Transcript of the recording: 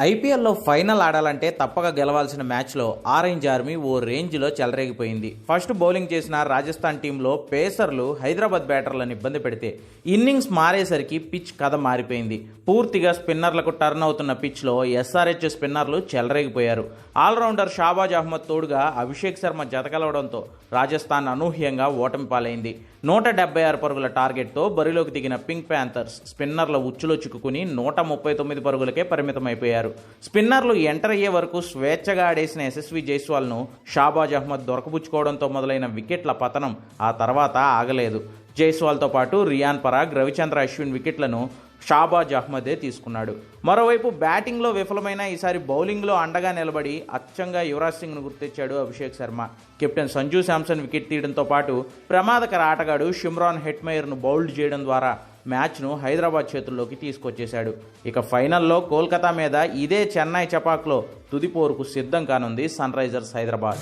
ఐపీఎల్లో ఫైనల్ ఆడాలంటే తప్పక గెలవాల్సిన మ్యాచ్లో ఆరెంజ్ ఆర్మీ ఓ రేంజ్లో చెలరేగిపోయింది. ఫస్ట్ బౌలింగ్ చేసిన రాజస్థాన్ టీంలో పేసర్లు హైదరాబాద్ బ్యాటర్లను ఇబ్బంది పెడితే ఇన్నింగ్స్ మారేసరికి పిచ్ కథ మారిపోయింది. పూర్తిగా స్పిన్నర్లకు టర్న్ అవుతున్న పిచ్లో ఎస్ఆర్హెచ్ స్పిన్నర్లు చెలరేగిపోయారు. ఆల్రౌండర్ షాబాజ్ అహ్మద్ తోడుగా అభిషేక్ శర్మ జతకలవడంతో రాజస్థాన్ అనూహ్యంగా ఓటమి పాలైంది. 176 పరుగుల టార్గెట్తో బరిలోకి దిగిన పింక్ ప్యాంథర్స్ స్పిన్నర్ల ఉచ్చులో చిక్కుకుని 139 పరుగులకే పరిమితమైపోయారు. స్పిన్నర్లు ఎంటర్ అయ్యే వరకు స్వేచ్ఛగా ఆడేసిన యశస్వి జైస్వాల్ను షాబాజ్ అహ్మద్ దొరకబుచ్చుకోవడంతో మొదలైన వికెట్ల పతనం ఆ తర్వాత ఆగలేదు. జైస్వాల్తో పాటు రియాన్ పరాగ్, రవిచంద్ర అశ్విన్ వికెట్లను షాబాజ్ అహ్మదే తీసుకున్నాడు. మరోవైపు బ్యాటింగ్లో విఫలమైన ఈసారి బౌలింగ్లో అండగా నిలబడి అచ్చంగా యువరాజ్ సింగ్ను గుర్తించాడు అభిషేక్ శర్మ. కెప్టెన్ సంజూ శాంసన్ వికెట్ తీయడంతో పాటు ప్రమాదకర ఆటగాడు షిమ్రాన్ హెట్మైర్ను బౌల్డ్ చేయడం ద్వారా మ్యాచ్ను హైదరాబాద్ చేతుల్లోకి తీసుకొచ్చేశాడు. ఇక ఫైనల్లో కోల్కతా మీద ఇదే చెన్నై చపాక్లో తుది పోరుకు సిద్ధం కానుంది సన్ రైజర్స్ హైదరాబాద్.